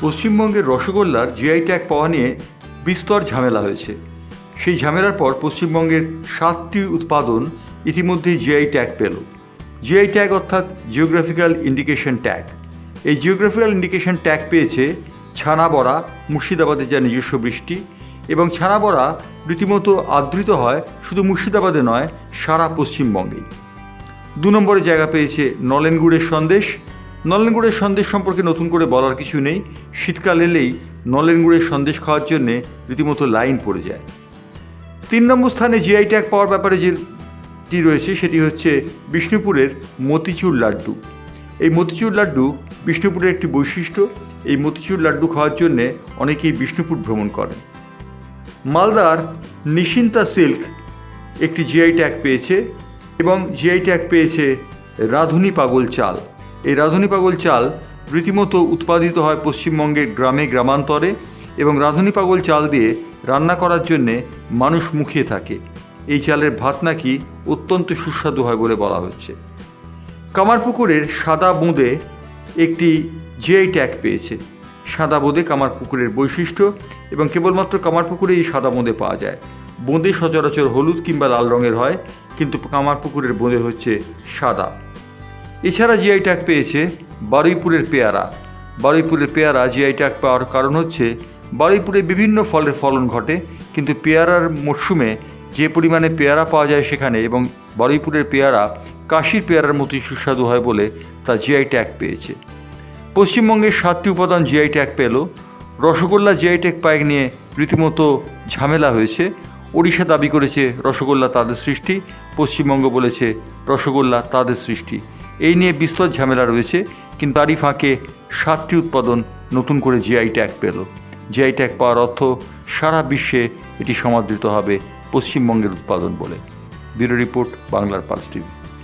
পশ্চিমবঙ্গের রসগোল্লার GI tag পাওয়া নিয়ে বিস্তর ঝামেলা হয়েছে। সেই ঝামেলার পর পশ্চিমবঙ্গের 7টি উৎপাদন ইতিমধ্যেই জিআই ট্যাগ পেল। জিআই ট্যাগ অর্থাৎ জিওগ্রাফিক্যাল ইন্ডিকেশন ট্যাগ। এই জিওগ্রাফিক্যাল ইন্ডিকেশন ট্যাগ পেয়েছে ছানাবড়া, মুর্শিদাবাদের যা নিজস্ব বৃষ্টি, এবং ছানাবড়া রীতিমতো আদৃত হয় শুধু মুর্শিদাবাদে নয়, সারা পশ্চিমবঙ্গেই। 2 নম্বরে জায়গা পেয়েছে নলেন গুড়ের সন্দেশ। নলেন গুড়ের সন্দেশ সম্পর্কে নতুন করে বলার কিছু নেই। শীতকাল এলেই নলেন গুড়ের সন্দেশ খাওয়ার জন্যে রীতিমতো লাইন পড়ে যায়। 3 নম্বর স্থানে জিআই ট্যাগ পাওয়ার ব্যাপারে যেটি রয়েছে সেটি হচ্ছে বিষ্ণুপুরের মতিচুর লাড্ডু। এই মতিচুর লাড্ডু বিষ্ণুপুরের একটি বৈশিষ্ট্য। এই মতিচুর লাড্ডু খাওয়ার জন্যে অনেকেই বিষ্ণুপুর ভ্রমণ করেন। মালদার নিশিন্তা সিল্ক একটি জিআই ট্যাগ পেয়েছে, এবং জিআই ট্যাগ পেয়েছে রাঁধুনি পাগল চাল। এই রাঁধুনি পাগল চাল রীতিমতো উৎপাদিত হয় পশ্চিমবঙ্গের গ্রামে গ্রামান্তরে, এবং রাঁধুনি পাগল চাল দিয়ে রান্না করার জন্যে মানুষ মুখিয়ে থাকে। এই চালের ভাত নাকি অত্যন্ত সুস্বাদু হয় বলে বলা হচ্ছে। কামারপুকুরের সাদা বোঁদে একটি জিআই ট্যাগ পেয়েছে। সাদা বোঁদে কামারপুকুরের বৈশিষ্ট্য, এবং কেবলমাত্র কামারপুকুরে এই সাদা বোঁদে পাওয়া যায়। বোঁদে সচরাচর হলুদ কিংবা লাল রঙের হয়, কিন্তু কামারপুকুরের বোঁদে হচ্ছে সাদা। এছাড়া জিআই ট্যাগ পেয়েছে বারুইপুরের পেয়ারা। বারুইপুরের পেয়ারা জিআই ট্যাগ পাওয়ার কারণ হচ্ছে বারুইপুরে বিভিন্ন ফলের ফলন ঘটে, কিন্তু পেয়ারার মরশুমে যে পরিমাণে পেয়ারা পাওয়া যায় সেখানে, এবং বারুইপুরের পেয়ারা কাশির পেয়ারার মতোই সুস্বাদু হয় বলে তা জিআই ট্যাগ পেয়েছে। পশ্চিমবঙ্গের 7টি উপাদান জিআই ট্যাগ পেল। রসগোল্লা জিআই ট্যাগ পায় নিয়ে রীতিমতো ঝামেলা হয়েছে। ওড়িশা দাবি করেছে রসগোল্লা তাদের সৃষ্টি, পশ্চিমবঙ্গ বলেছে রসগোল্লা তাদের সৃষ্টি। এই নিয়ে বিস্তর ঝামেলা রয়েছে, কিন্তু তারই ফাঁকে 7টি উৎপাদন নতুন করে জিআই ট্যাগ পেল। জিআই ট্যাগ পাওয়ার অর্থ সারা বিশ্বে এটি সমাদৃত হবে পশ্চিমবঙ্গের উৎপাদন বলে। ব্যুরো রিপোর্ট, বাংলার পালস টিভি।